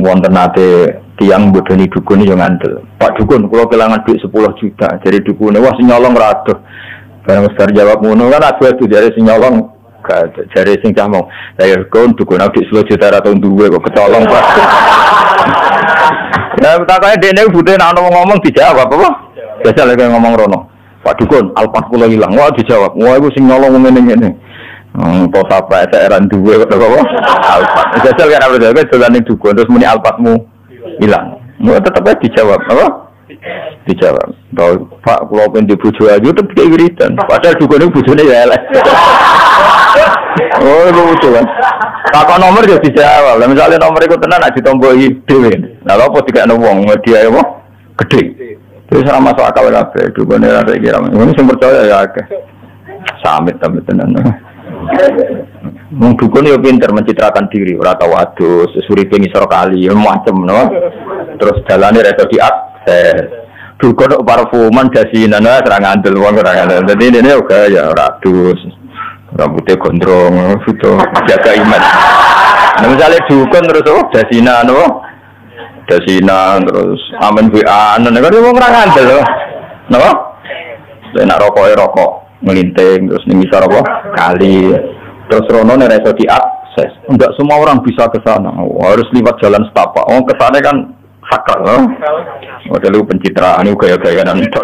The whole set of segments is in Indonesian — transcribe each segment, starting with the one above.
wonten nate tiang bodoni dukun yo ngandel. Pak dukun, kula kelangan duit 10 juta. Jadi dukune wah sing nyolong ra adoh. Barang besar jawab ngono kan adu-adu jare sing nyolong jare sing camong. Lah kon dukun duit 10 juta ra tau duwe kok kecolong Pak. Ya takane dene butuh nek ana ngomong dijawab apa? Biasa lek ngomong rono. Pak dukun, alpat kula ilang. Wah dijawab. Wah iku sing nyolong ngene-ngene. Kok apa eran duwe kok apa? Alpat. Biasa kan ada jaga dolane dukun terus muni alpatmu hilang. Mau tetep dijawab apa? Dijawab. Pak kula pengen dibojo ayu tetep kayak wiridan. Padahal dukune bojone ya elek. Oh, lucu kan. Takon nomor ya dijawab. Lah misale nomor iku tenan nek ditomboki dhewe. Lah apa dikakno wong media apa? Gedhe. Terus ora masuk akal kabeh. Dukune ora kira. Wong sing percaya ya akeh. Samit tenan. Wong dukun yo pinter mencitrakan diri, ora tau adus, suripe ngisor kali, macem no. Terus dalane reso diakses. Dukun kok parfuman dasinan ora ngandel wong ora ngandel. Dadi dene uga ya ora adus. Rambutnya gondrong, itu jaga iman. Nah, misalnya dukun terus dasinan no. Dasinan terus amen WA, kan wong ora ngandel. Napa? Nek rokok melinting terus ning ngisor apa? Kali. Terus rono nek iso diakses. Enggak semua orang bisa ke sana. Harus lewat jalan setapak. Oh, ke sana kan sakral. Model pencitraan itu gaya-gayaan itu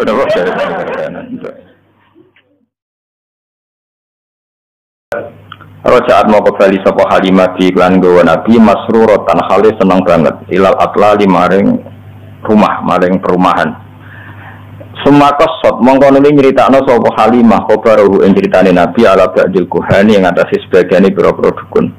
Rojaat mau kembali sapa Halimah di iklan gawa Nabi masruratan hale senang banget ilal atlali maring rumah maring perumahan. Sumakos sot mongko nuli nyritakno sapa Halimah khabaruhu ing critane Nabi ala ba'dil kuhani yang atase sebagiane pira-pira dukun.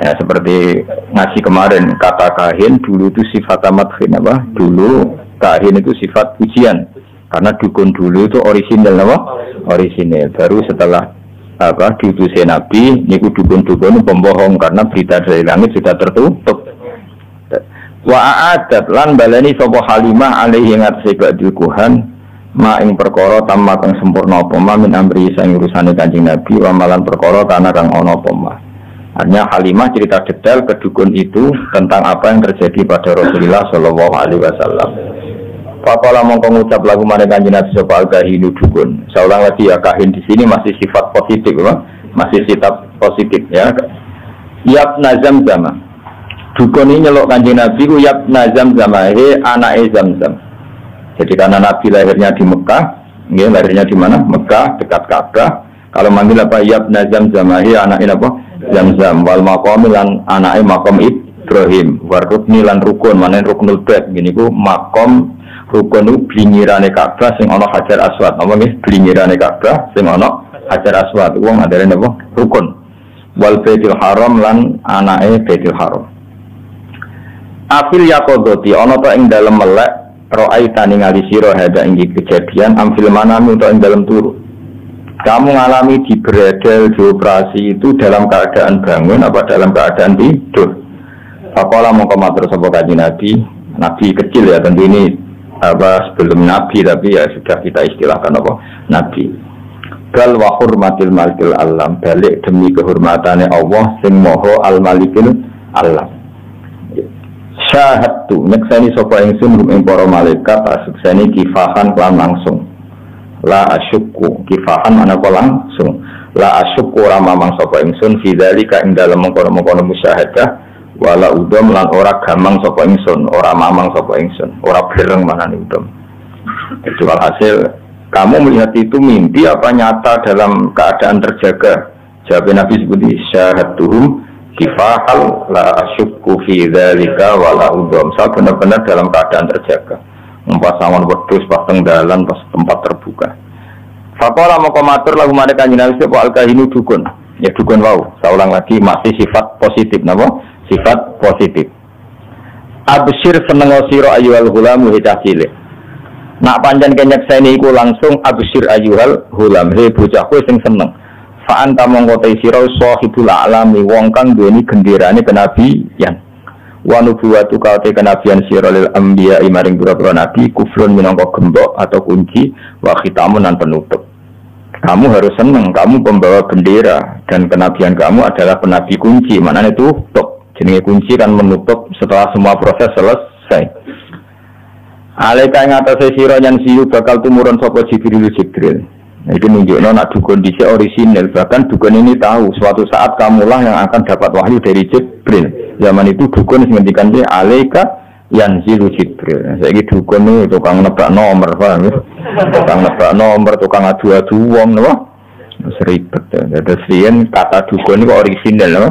Ya seperti ngaji kemarin kata kahin dulu itu sifat amathin apa? Dulu kahin itu sifat pujian. Karena dukun dulu itu orisinal apa? Orisinal. Baru setelah diutusnya Nabi niku dukun-dukun pembohong karena berita dari langit sudah tertutup. Wa a'adat lan baleni sapa Halimah alaihi ngatasi ba'dil kuhan ma ing perkara tamma kang sempurna apa ma min amri sang urusane Kanjeng Nabi wa malan perkara kana kang ana apa ma. Artinya Halimah cerita detail ke dukun itu tentang apa yang terjadi pada Rasulullah sallallahu alaihi wasallam. Faqala mongko ngucap lagu marang Kanjeng Nabi sapa al-kahinu dukun. Saulang lagi ya kahin di sini masih sifat positif apa? Masih sifat positif ya. Yab nazam zama. Dukun ini nyelok Kanjeng Nabi ku yab nazam zama he anake Zamzam. Jadi karena Nabi lahirnya di Mekah, nggih lahirnya di mana? Mekah dekat Ka'bah. Kalau manggil apa yab nazam zama he anake apa? Zamzam wal maqam lan anake maqam Ibrahim. War rukni lan rukun manen ruknul bait. Gini ku maqam rukun itu blingirane Ka'bah sing ana Hajar Aswad. Apa nggih? Blingirane Ka'bah sing ana Hajar Aswad. Wong adare napa? Rukun. Wal Baitul Haram lan anake Baitul Haram. Afil yaqodoti ana ta ing dalem melek ra'aita ningali sira hada ing kejadian amfil manami utawa ing dalem turu. Kamu ngalami di bredel di operasi itu dalam keadaan bangun apa dalam keadaan tidur? Faqala mongko matur sapa Kanjeng Nabi, Nabi kecil ya tentu ini sebelum Nabi tapi ya sudah kita istilahkan apa Nabi. Bal wa hurmatil malikil alam balik demi kehormatane Allah sing moho al malikil alam. Syahadtu nyekseni sapa ingsun ing para malaikat asekseni kifahan lan langsung. La asyukku kifahan ana kok langsung. La asyukku ora mamang sapa ingsun fi dzalika ing dalem mengkono-mengkono musyahadah wala udom lan ora gamang sapa ingsun, ora mamang sapa ingsun, ora bereng manane udom. Kecuali hasil kamu melihat itu mimpi apa nyata dalam keadaan terjaga. Jawab Nabi seperti syahadtuhum kifahal la asyukku fi dzalika wala udom. Saya benar-benar dalam keadaan terjaga. Pasangan wedhus pas tenggalan pas tempat terbuka. Faqala moko matur lagu marang Kanjeng Nabi sapa al-kahinu dukun. Ya dukun wau. Saya ulang lagi masih sifat positif napa? Sifat positif. Absyir seneng sira ayyuhal ghulam hecah cilik. Nak pancen kenyekseni iku langsung absyir ayyuhal ghulam he bocahku sing seneng. Fa anta mongko te sira sahibul alami wong kang duweni genderane kenabian. Wa nubuwatu kaute kenabian sira lil anbiya maring pira-pira nabi kufrun minangka gembok atau kunci wa khitamun lan penutup. Kamu harus senang, kamu pembawa bendera dan kenabian kamu adalah penabi kunci, maknanya tutup. Jenenge kunci kan menutup setelah semua proses selesai. Alaika ing atase sira yang siyu bakal tumurun sapa Jibril. Nah, itu nunjukno nak dukun dhisik orisinal, bahkan dukun ini tahu suatu saat kamulah yang akan dapat wahyu dari Jibril. Zaman itu dukun sing ngendikan iki alaika yanzilu Jibril. Saiki dukun itu tukang nebak nomor, paham ya? Tukang nebak nomor, tukang adu-adu wong napa? Seribet. Terus riyen kata dukun itu orisinal, napa?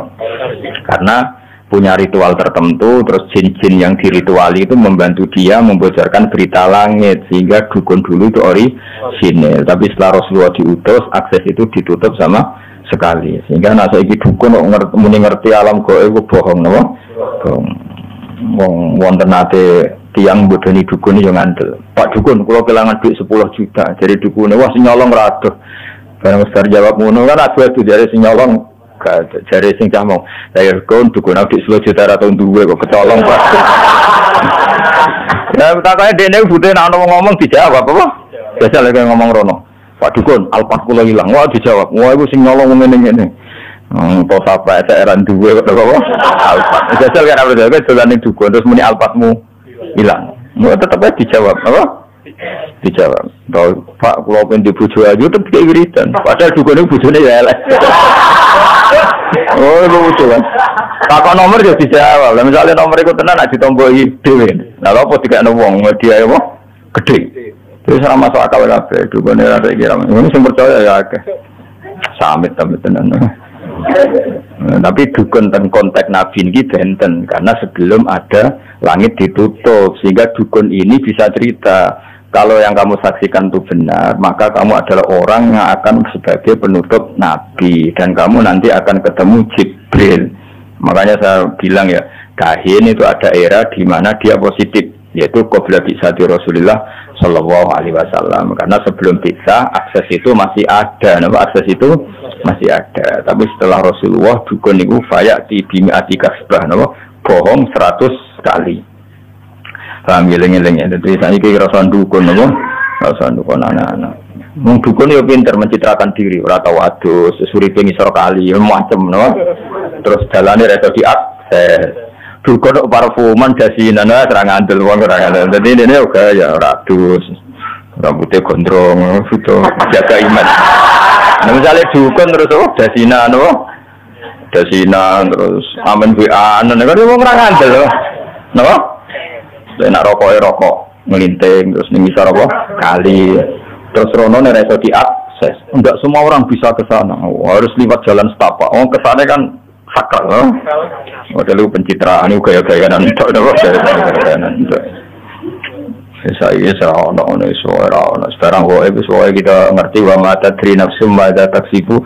Karena punya ritual tertentu, terus jin-jin yang dirituali itu membantu dia membocorkan berita langit, sehingga dukun dulu itu orisinil. Tapi setelah Rasulullah diutus, akses itu ditutup sama sekali, sehingga nasa iki dukun ngerti alam gaib itu bohong, no? Bohong. Wonten nate tiang bodoni dukun yo ngandel. Pak dukun, kalau kehilangan duit 10 juta, jadi dukun, wah si nyolong raduh. Barang besar jawab ngono kan adu-adu dari si nyolong. Jari sing cah mau saya kon dukun adik 10 juta atau duwe kok kecolong Pak. Ya takane dene butuh nek ana ngomong dijawab apa? Biasa lek ngomong rono. Pak dukun alpas kula ilang. Wah dijawab. Wah iku sing nyolong ngene-ngene. To sapa eran duwe kok apa? Alpas. Biasa lek ora dhewe dolane dukun terus muni alpasmu ilang. Mau tetep dijawab apa? Dijawab. Pak kula pengen dibojo aja tetep wiridan. Padahal dukune bojone ya elek. Oh, lucu kan. Takon nomor ya dijawab. Lah misalnya nomor iku tenan nek ditomboki dhewe. Lah apa dikakno wong media apa? Gedhe. Terus ora masuk akal kabeh. Dukune ora kira. Wong sing percaya ya akeh. Samit tenan. Tapi dukun ten konteks Nabi ini benten karena sebelum ada langit ditutup, sehingga dukun ini bisa cerita. Kalau yang kamu saksikan itu benar, maka kamu adalah orang yang akan sebagai penutup Nabi. Dan kamu nanti akan ketemu Jibril. Makanya saya bilang ya, kahin itu ada era di mana dia positif. Yaitu qabla bi'tsati Rasulullah Sallallahu Alaihi Wasallam. Karena sebelum bi'tsah, akses itu masih ada. Akses itu masih ada. Tapi setelah Rasulullah, dukun itu fayati bimi'ati kasbah. Bohong 100 kali. Paham geleng-geleng ya. Jadi saya kira rasa dukun apa? Rasa dukun anak-anak. Wong dukun yo pinter mencitrakan diri, ora tau adus, suripe ngisor kali, macam no. Terus dalane reso diakses. Dukun kok parfuman dasinan terang andel wong ora ngandel. Dadi dene uga ya ora adus. Rambutnya gondrong, foto jaga iman. Nah, misalnya dukun terus dasinan no. Dasinan terus amen WA anen kan wong ora ngandel. No? Nak rokok ngelinting terus ning misal apa kali terus rono nek iso diakses enggak semua orang bisa ke sana harus lewat jalan setapak ke sana kan sakral model pencitraan gaya-gayaan tok saya ono suara sekarang kita ngerti wa mata tri nafsum mada taksibu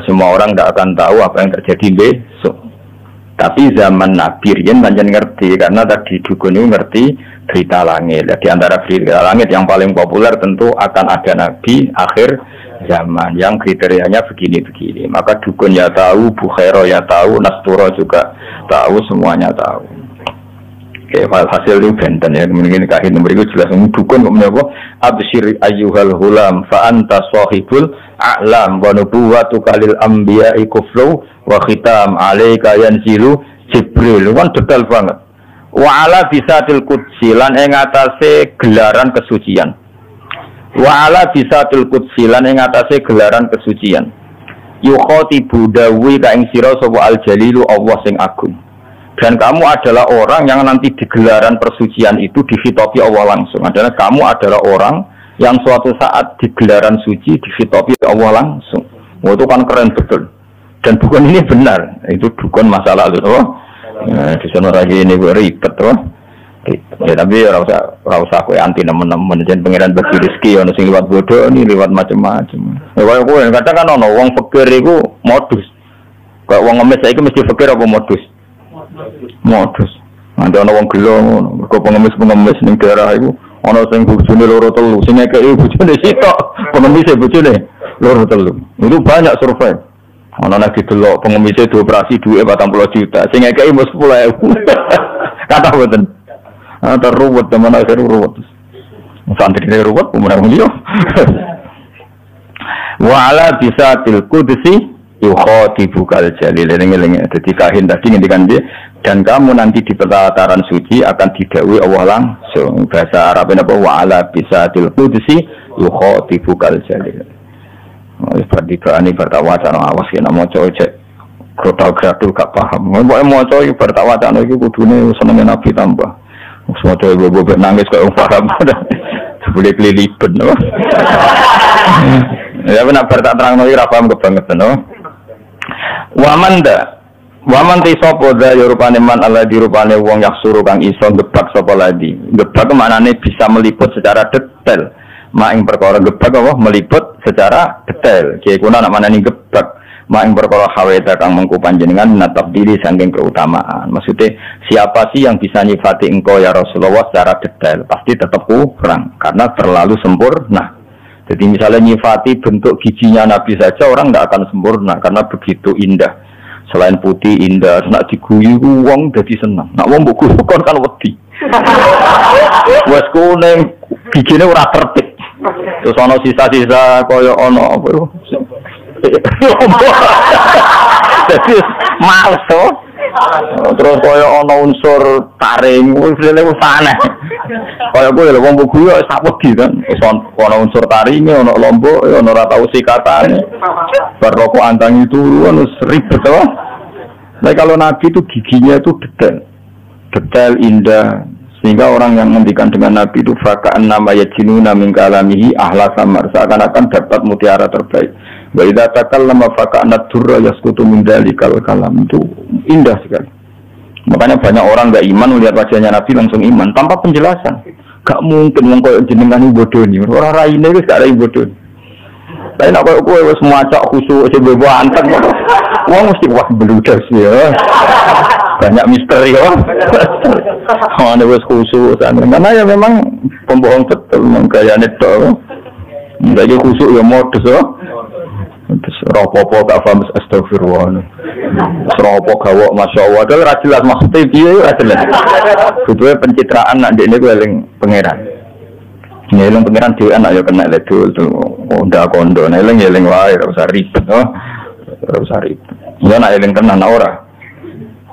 semua orang tidak akan tahu apa yang terjadi besok. Tapi zaman Nabi Rian banyak ngerti karena tadi dukun itu ngerti berita langit. Di antara berita langit yang paling populer tentu akan ada Nabi akhir zaman yang kriterianya begini-begini. Maka dukun ya tahu, Bukhairo ya tahu, Nasturo juga tahu, semuanya tahu. Oke, hasil itu benten ya. Mungkin kahin nomor itu jelas. Dukun kok menyapa absyir ayyuhal hulam fa anta sahibul a'lam wa nubuwatu kalil anbiya'i kuflu wa khitam alaika yanzilu Jibril. Kan detail banget. Wa ala bisatil qudsi lan ing atase gelaran kesucian. Wa ala bisatil qudsi lan ing atase gelaran kesucian. Yukhatibu dawi ka ing sira sapa al jalilu Allah sing agung. Dan kamu adalah orang yang nanti di gelaran persucian itu dihitopi Allah langsung. Adalah kamu adalah orang yang suatu saat di gelaran suci dihitopi Allah langsung. Oh, itu kan keren betul. Dan dukun ini benar. Itu dukun masa lalu. Oh. Nah, di sana lagi ini gue ribet. Oh. Ya, tapi rasa aku anti nemen-nemen. Jangan pengiran bagi rezeki. Ono sing liwat bodoh ini liwat macam-macam. Ya, kalau kadang kan ono wong fakir itu modus. Kalau wong ngemis itu mesti fakir apa modus? Modus. Nanti ana wong gelo ngono, mergo pengemis ning daerah iku ana sing bojone loro telu, sing ngekeki bojone sitok, pengemis bojone loro telu. Itu banyak survei. Ana nek didelok pengemis dioperasi duwe 40 juta, sing ngekeki mos 10.000. Kata mboten. Ana ruwet temen akhir ruwet. Santri ruwet umur yo. Wa ala bisatil qudsi Yukhotibukal jalil eling-eling dadi kahin tadi ngendikan dia dan kamu nanti di pelataran suci akan didhawuhi Allah langsung bahasa Arabnya apa wa ala bisatil qudsi yukhotibukal jalil. Wis perdikaane bertawacana awas yen maca cek krotal-kratul gak paham. Mbok maca iki bertawacana iki kudune senenge Nabi tambah. Semua ibu-ibu nangis kok paham. Boleh kelilipan, no? Ya benar bertak terang no ira paham kebangetan, no? Waman ti sapa da rupane man Allah di rupane wong yaksuru kang iso gebak sapa ladi. Gebak maknane bisa meliput secara detail. Mak ing perkara gebak apa meliput secara detail. Kiye kuna nak manani gebak. Mak ing perkara haweta kang mengku panjenengan natap diri saking keutamaan. Maksudnya siapa sih yang bisa nyifati engkau ya Rasulullah secara detail? Pasti tetap kurang karena terlalu sempurna. Jadi misalnya nyifati bentuk giginya Nabi saja orang tidak akan sempurna karena begitu indah. Selain putih indah, nak diguyu wong jadi senang. Nak wong mbok guyu kan wedi. Wes kuning gigine ora tertib. Terus ana sisa-sisa kaya ana apa yo. Jadi males to. Terus kaya ana unsur taring, wis aneh. Kaya kowe lho wong guyu sak wedi kan. Wis ana unsur taringe, ana lombok, ana ora tau sikatane. Bar rokok antang itu wis ribet to. Nah kalau Nabi itu giginya itu detail indah sehingga orang yang menghentikan dengan Nabi itu fakaan nama yajinuna min kalamihi ahla samar seakan-akan dapat mutiara terbaik. Wa idza takallama faka'anat durra yasqutu min dalikal kalam itu indah sekali. Makanya banyak orang enggak iman melihat wajahnya Nabi langsung iman tanpa penjelasan. Gak mungkin wong koyo jenengan bodoni, ora raine wis gak rai bodoni. Lain apa kowe wis maca khusuk sing anteng. Wong mesti wah beludas ya. Banyak misteri ya. Ana wis khusuk karena ya memang pembohong betul menggayane tok. Ndake khusuk ya modus ya. Terus ropo-ropo gak paham astagfirullah. Ropo gawok masyaallah. Dhewe ora jelas maksudnya piye ora jelas. Kuduwe pencitraan nak ndekne kuwi eling pangeran. Nyeling pengiran dhewe anak ya kena ledul tuh. Ndak kondo, nyeling wae ora usah ribet, no. Ora usah ribet. Ya nek eling tenan ora.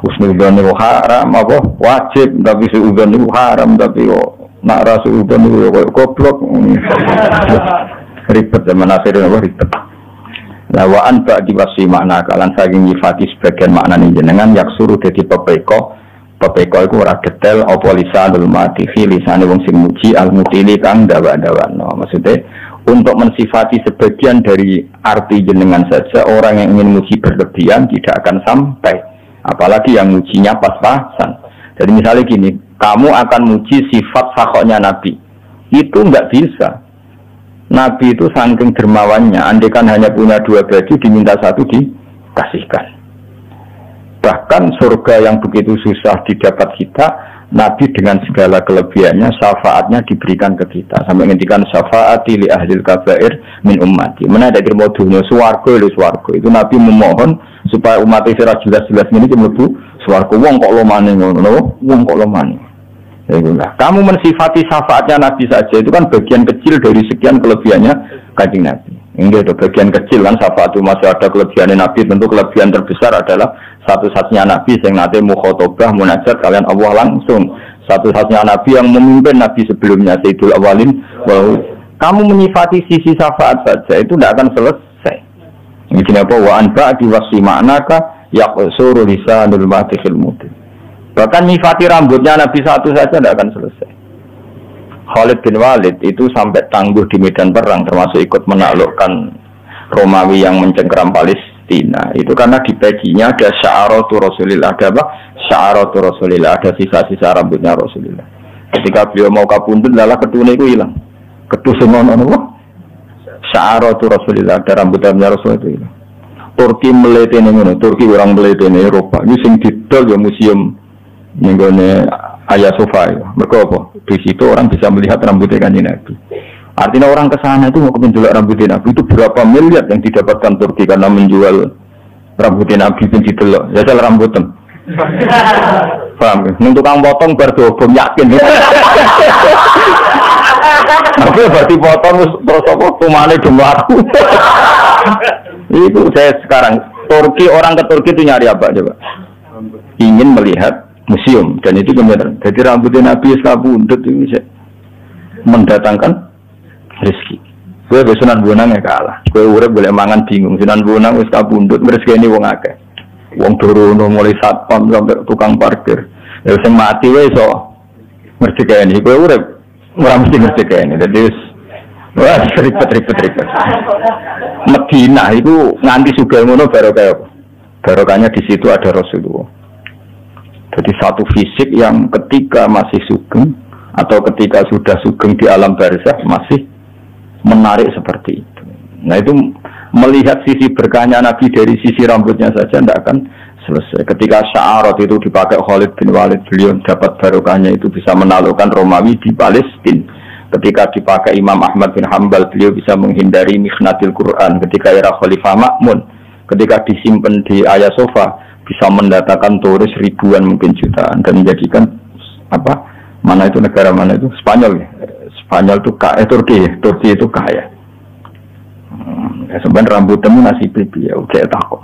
Husnudzon itu haram apa? Wajib, tapi suudzon itu haram tapi kok nak ra suudzon itu kok goblok. Ribet zaman akhir apa ribet. Lawaan bak diwasi makna kalan saking nyifati sebagian makna jenengan yaksuru dadi pepeko itu ora detail apa lisanul matifi lisane wong sing muji al-mutili kang dawa-dawano. Maksudnya untuk mensifati sebagian dari arti jenengan saja orang yang ingin muji berlebihan tidak akan sampai. Apalagi yang mujinya pas-pasan. Jadi misalnya gini, kamu akan muji sifat sakhoknya Nabi. Itu enggak bisa. Nabi itu saking dermawannya, andaikan hanya punya 2 baju diminta 1 dikasihkan. Bahkan surga yang begitu susah didapat kita, Nabi dengan segala kelebihannya, syafaatnya diberikan ke kita. Sampai ngendikan syafaati li ahlil kabair min ummati. Mana ada kirmo dunia swarga lho swarga. Itu Nabi memohon supaya umat Israel jelas-jelas ini mlebu swarga. Wong kok lomane ngono, wong kok lomane. Itulah. Kamu mensifati syafaatnya Nabi saja itu kan bagian kecil dari sekian kelebihannya Kanjeng Nabi. Ini ada bagian kecil kan syafaat itu masih ada kelebihan Nabi. Tentu kelebihan terbesar adalah satu-satunya Nabi yang nanti mukhotobah munajat kalian Allah langsung. Satu-satunya Nabi yang memimpin Nabi sebelumnya Sayyidul Awalin. Wow. Kamu menyifati sisi syafaat saja itu tidak akan selesai. Begini apa wa anba diwasi maknaka yaqsuru lisanul matihil mudin. Bahkan nyifati rambutnya Nabi satu saja tidak akan selesai. Khalid bin Walid itu sampai tangguh di medan perang, termasuk ikut menaklukkan Romawi yang mencengkeram Palestina. Itu karena di baginya ada sya'aratu Rasulillah, ada apa? Sya'aratu Rasulillah, ada sisa-sisa rambutnya Rasulillah. Ketika beliau mau kapundhut, lala ketune itu hilang. Ketu semono apa? Sya'aratu Rasulillah, ada rambutnya Rasul itu hilang. Turki meletene ngono, Turki orang meletene Eropa. Ini sing didol ya museum nenggone Hagia Sophia. Mergo apa? Di situ orang bisa melihat rambutnya Kanjeng Nabi. Artinya orang ke sana itu mau menjual rambutnya Nabi itu berapa miliar yang didapatkan Turki karena menjual rambutnya Nabi pun didelok. Ya salah rambutnya. Paham kan? Untuk tukang potong berdobong yakin. Tapi berarti potong terus apa? Tumane demlaku. Itu saya sekarang Turki, orang ke Turki itu nyari apa coba? Ingin melihat museum, dan itu benar. Jadi rambutnya Nabi kabundut itu bisa mendatangkan rezeki. Gue Sunan Bonang ya kalah. Gue urip boleh mangan bingung. Sunan Bonang wis kabundut rezekine wong akeh. Wong Dorono mulai satpam sampai tukang parkir. Ya sing mati wae iso rezekine. Gue urip ora mesti rezekine. Dadi wis wah ribet. Medina itu nganti sugih ngono barokahnya di situ ada Rasulullah. Jadi satu fisik yang ketika masih sugeng atau ketika sudah sugeng di alam barzakh masih menarik seperti itu. Nah itu melihat sisi berkahnya Nabi dari sisi rambutnya saja tidak akan selesai. Ketika sya'arat itu dipakai Khalid bin Walid, beliau dapat barokahnya itu bisa menaklukkan Romawi di Palestina. Ketika dipakai Imam Ahmad bin Hanbal, beliau bisa menghindari mikhnatil Quran. Ketika era Khalifah Ma'mun, ketika disimpan di Hagia Sophia, bisa mendatangkan turis ribuan mungkin jutaan dan menjadikan apa? Mana itu negara mana itu? Spanyol ya. Spanyol itu kaya, Turki itu kaya. Sebenarnya rambut temu nasi pipi ya, udah takut.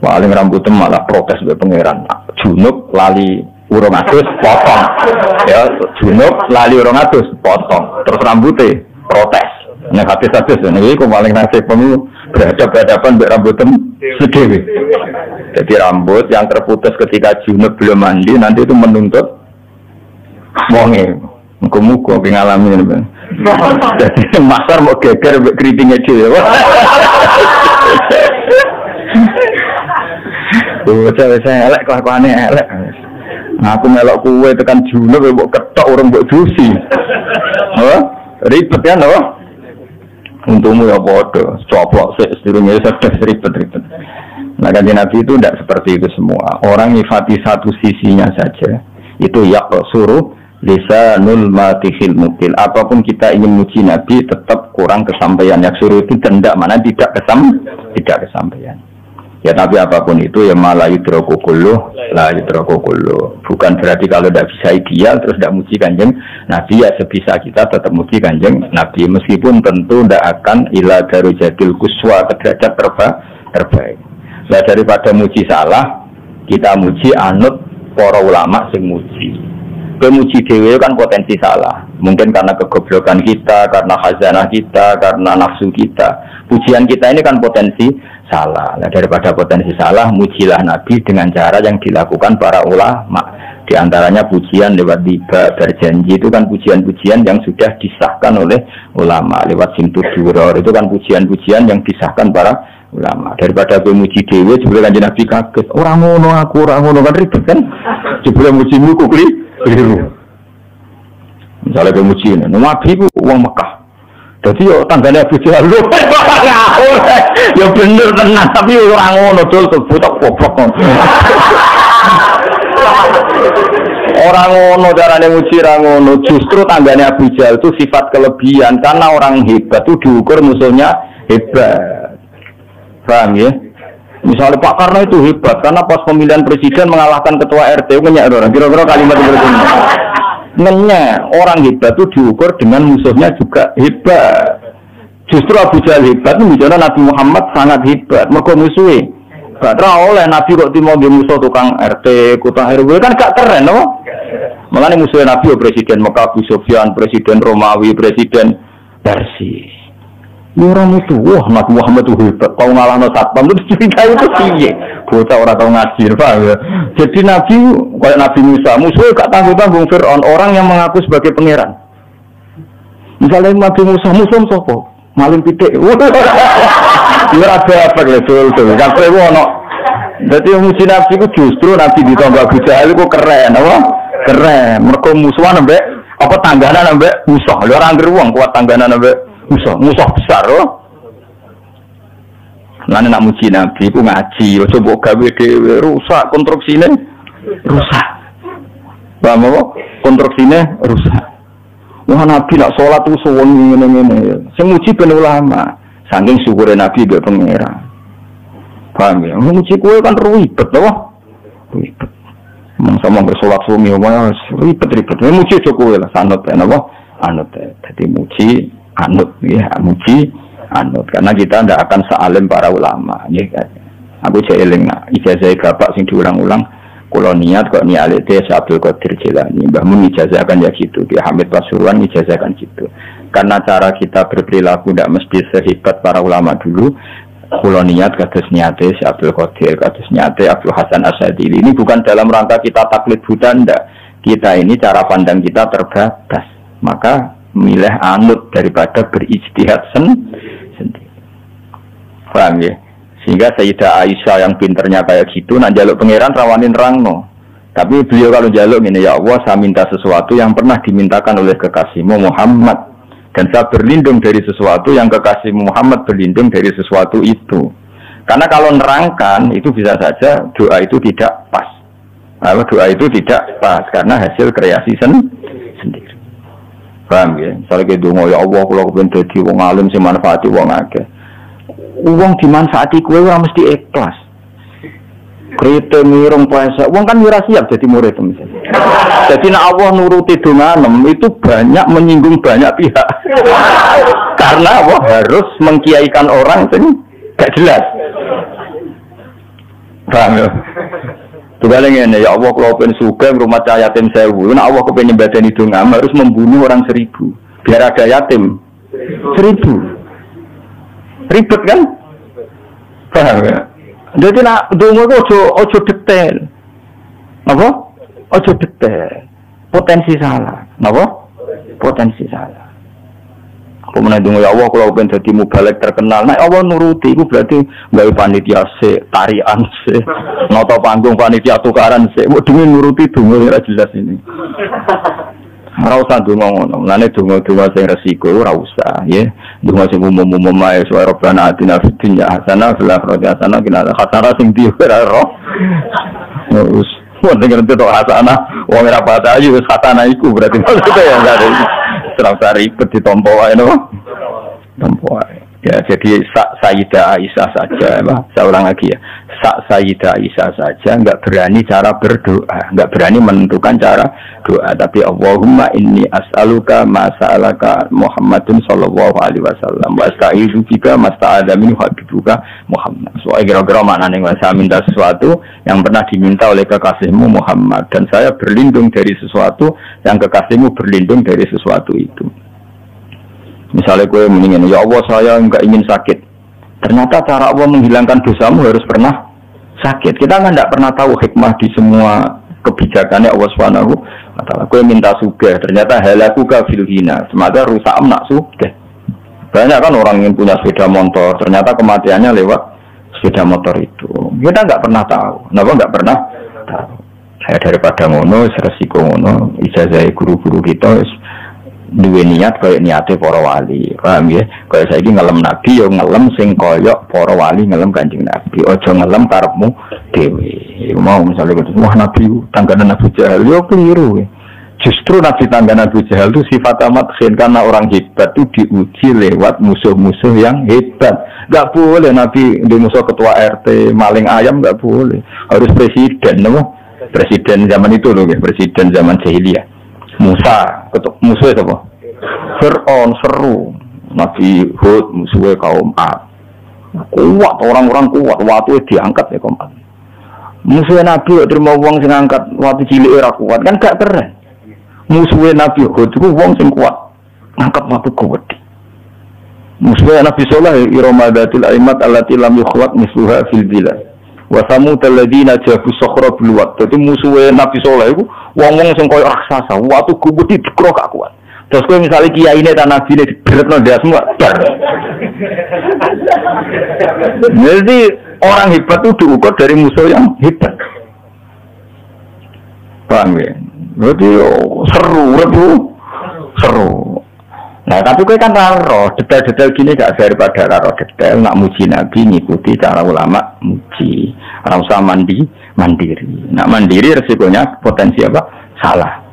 Paling rambut temu malah protes dari pangeran. Junub lali urung adus potong, ya junub lali urung adus potong. Terus rambutnya protes. Nah hadis ini kok paling nasib pemu berhadapan dengan rambut temu sedewi. Jadi rambut yang terputus ketika junub belum mandi nanti itu menuntut wonge. Muka-muka pengalaman ini. Jadi masar mau geger keritingnya dia. Saya elek kelakuannya elek. Aku melok kue tekan junub mbok ketok orang mbok dusi. Ribet kan loh. Untungmu ya bodoh, coplok sedurunge sedih ribet. Nah kanjeng Nabi itu tidak seperti itu semua. Orang nyifati satu sisinya saja. Itu suruh lisanul matihil mukil. Apapun kita ingin muji Nabi tetap kurang kesampaian. Yang suruh itu tidak mana tidak kesampaian. Ya tapi apapun itu ya malah yudroku kulluh, la yudroku kulluh. Bukan berarti kalau tidak bisa ideal terus tidak muji kanjeng Nabi ya sebisa kita tetap muji kanjeng Nabi meskipun tentu tidak akan ila darujatil kuswa ke derajat terbaik. Nah daripada muji salah kita muji anut para ulama sing muji. Kemuji dewe kan potensi salah. Mungkin karena kegoblokan kita, karena khazanah kita, karena nafsu kita. Pujian kita ini kan potensi salah. Nah, daripada potensi salah, mujilah Nabi dengan cara yang dilakukan para ulama. Di antaranya pujian lewat tiba berjanji itu kan pujian-pujian yang sudah disahkan oleh ulama. Lewat simtud duror itu kan pujian-pujian yang disahkan para ulama. Daripada memuji dewe, jebule kanjeng Nabi kaget. Orang ngono kan ribet kan. Jebule mujimu kukli keliru. Misalnya kemuji ini, Nabi itu uang Mekah. Jadi yo tanggane Abu Jahal lho. Ya bener tenan, tapi orang ngono dol butak goblok. Orang ngono carane muji ra ngono, justru tanggane Abu Jahal itu sifat kelebihan karena orang hebat itu diukur musuhnya hebat. Paham ya? Misalnya Pak Karno itu hebat karena pas pemilihan presiden mengalahkan ketua RT, ngenyak orang. Kira-kira kalimat seperti ini. Ngenyak orang hebat itu diukur dengan musuhnya juga hebat. Justru Abu Jahal hebat itu bicara Nabi Muhammad sangat hebat. Mergo musuhe. Gak oleh Nabi kok timo nggih musuh tukang RT, kota RW kan gak keren, no? Makanya musuhnya Nabi presiden Mekah Abu Sufyan, presiden Romawi, presiden Persia. Orang itu, wah Nabi Muhammad itu hebat. Kau ngalahno satpam itu cerita itu piye? Bocah orang tahu ngaji, paham ya? Jadi Nabi, kayak Nabi Musa, musuhnya gak tanggung-tanggung Fir'aun, orang yang mengaku sebagai pangeran. Misalnya Nabi Musa, musuh sopo, maling pitik. Dia ada apa gitu, kan prewono. Jadi musuh Nabi itu justru Nabi ditambah Abu Jahal itu keren, apa? Keren. Mereka musuhan sampai apa tangganan sampai musuh. Orang geruang kuat tangganan sampai musuh besar loh. Lalu nak muji Nabi ku ngaji, coba gawe dhewe rusak konstruksine rusak. Paham apa? Konstruksine rusak. Wah Nabi nak salat ku suwun ngene-ngene. Sing muji ben ulama, saking syukure Nabi mbek pangeran. Paham ya? Muji kowe kan ribet to. Ribet. Sama bersolat suami omah ribet-ribet. Muji kowe lah sanut napa? Anut. Dadi muji anut ya, muji anut karena kita tidak akan sealim para ulama ya kan. Aku cek eling nak ijazah bapak sing diulang-ulang. Kalau niat kok niat itu Abdul Qadir Jilani, Mbah Mun ijazahkan ya gitu, Ki Hamid Pasuruan ijazahkan gitu. Karena cara kita berperilaku tidak mesti sehebat para ulama dulu. Kalau niat kados niate Abdul Qadir, kados niate Abdul Hasan Asyadili. Ini bukan dalam rangka kita taklid buta, ndak. Kita ini cara pandang kita terbatas. Maka milih anut daripada berijtihad sendiri. Paham ya? Sehingga Sayyidah Aisyah yang pinternya kayak gitu, nak jaluk pangeran rawanin rangno. Tapi beliau kalau jaluk ini, ya Allah, saya minta sesuatu yang pernah dimintakan oleh kekasihmu Muhammad. Dan saya berlindung dari sesuatu yang kekasihmu Muhammad berlindung dari sesuatu itu. Karena kalau nerangkan, itu bisa saja doa itu tidak pas. Kalau doa itu tidak pas, karena hasil kreasi sendiri. Paham ya? Misalnya gitu, ya Allah, kalau kepengen jadi wong alim, sing manfaati wong akeh. Uang dimanfaati kue ora mesti ikhlas. Krite mirung puasa, uang kan ora siap jadi murid misalnya. Jadi nek Allah nuruti donganem itu banyak menyinggung banyak pihak. Karena Allah harus mengkiaikan orang sing gak jelas. Paham ya? Tugale ngene, ya Allah kalau pengen sugih rumah yatim 1000, nek Allah kepengin nyembadani dongam harus membunuh orang 1000 biar ada yatim 1000. Ribet kan? Paham ya? Jadi nak dongo ojo detail. Napa? Ojo detail. Potensi salah. Napa? Potensi salah. Kemudian dongo ya Allah kalau pengen jadi mubalek terkenal. Nah Allah nuruti itu berarti gawe panitia sik, tarian sik, nata panggung panitia tukaran sik. Mau demi nuruti dongo ora jelas ini. Ora usah donga ngono. Lane donga-donga sing resiko ora usah, ya. Donga sing umum-umum ae suwe Rabbana atina fid dunya hasanah fil akhirati hasanah qina adzabannar sing ora roh. Wis wong ngerti tok hasanah, wong ora pada ayu wis hasanah iku berarti maksudnya ya enggak ada. Serasa ribet ditompo wae no. Tompo wae. Ya, jadi Sayyidah Aisyah saja, saya ulang lagi ya. Sayyidah Aisyah saja enggak berani cara berdoa, enggak berani menentukan cara doa, tapi Allahumma inni as'aluka ma sa'alaka Muhammadun sallallahu alaihi wasallam wa asta'izu bika masta'adza minhu habibuka Muhammad. Soal kira-kira maknane saya minta sesuatu yang pernah diminta oleh kekasihmu Muhammad, dan saya berlindung dari sesuatu yang kekasihmu berlindung dari sesuatu itu. Misalnya gue mendingin, ya Allah saya enggak ingin sakit. Ternyata cara Allah menghilangkan dosamu harus pernah sakit. Kita kan tidak pernah tahu hikmah di semua kebijakannya Allah Subhanahu wa Ta'ala. Gue minta sugih, ternyata halaku kafil hina. Semata rusak nak sugih. Banyak kan orang yang punya sepeda motor, ternyata kematiannya lewat sepeda motor itu. Kita nggak pernah tahu. Kenapa nggak pernah tahu? Saya daripada ngono, resiko ngono, ijazah guru-guru kita duwe niat kaya niate para wali. Paham ya? Kaya saiki ngelem nabi yo ngelem sing kaya para wali ngelem Kanjeng Nabi. Aja ngelem karepmu dhewe. Mau misalnya wah nabi tangganan Abu Jahal yo keliru. Justru nabi tangganan Abu Jahal itu sifat amat khin, karena orang hebat itu diuji lewat musuh-musuh yang hebat. Enggak boleh nabi di musuh ketua RT maling ayam, enggak boleh. Harus presiden, no? Presiden zaman itu loh, presiden zaman jahiliyah. Musa, musuhnya apa? Fir'aun, seru. Nabi Hud, musuhnya kaum Ad. Kuat, orang-orang kuat. Waktu diangkat ya kaum Ad. Musuhnya Nabi, terima uang sing angkat. Waktu cilik era kuat. Kan gak keren. Musuhnya Nabi Hud, itu uang sing kuat. Angkat waktu kuat. Musuhnya Nabi Saleh, Iromadatil Aimat allati lam yukhwat misluha fil bilad. Wa samud alladziina jabu sakhra bil wad. Dadi musuhe Nabi Saleh iku wong-wong sing koyo raksasa, watu gumudi dikrok gak kuat. Terus kowe misale kiyaine ta nabine dibretno ndas semua. Jadi orang hebat itu diukur dari musuh yang hebat. Paham ya? Jadi seru. Nah, tapi kowe kan roh detail-detail gini gak daripada roh detail nak muji Nabi ngikuti cara ulama muji. Ora usah mandiri. Nak mandiri resikonya potensi apa? Salah.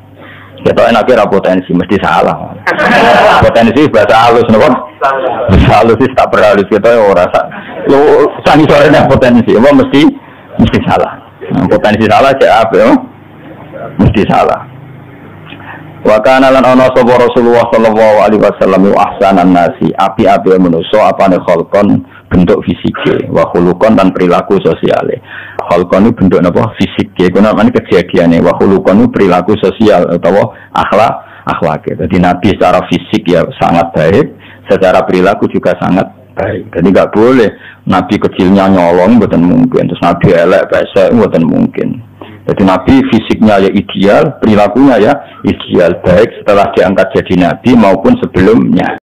Kita enak kira potensi mesti salah. Potensi bahasa halus napa? Bahasa halus sih tak berhalus kita ora sak. Yo sangi sorene potensi apa mesti salah. Nah, potensi salah cek apa ya? Mesti salah. Wa kana lan ana sapa Rasulullah sallallahu alaihi wasallam ahsanan nasi api-api manusa apane khalqon bentuk fisiknya, wa khuluqan dan perilaku sosialnya. Khuluqan itu bentuk apa? Fisiknya. Itu namanya kejadiannya. Wa khuluqan itu perilaku sosial atau akhlaknya. Jadi Nabi secara fisik ya sangat baik, secara perilaku juga sangat baik. Jadi nggak boleh Nabi kecilnya nyolong, bukan mungkin. Terus Nabi elek, pesek, bukan mungkin. Jadi Nabi fisiknya ya ideal, perilakunya ya ideal, baik setelah diangkat jadi Nabi maupun sebelumnya.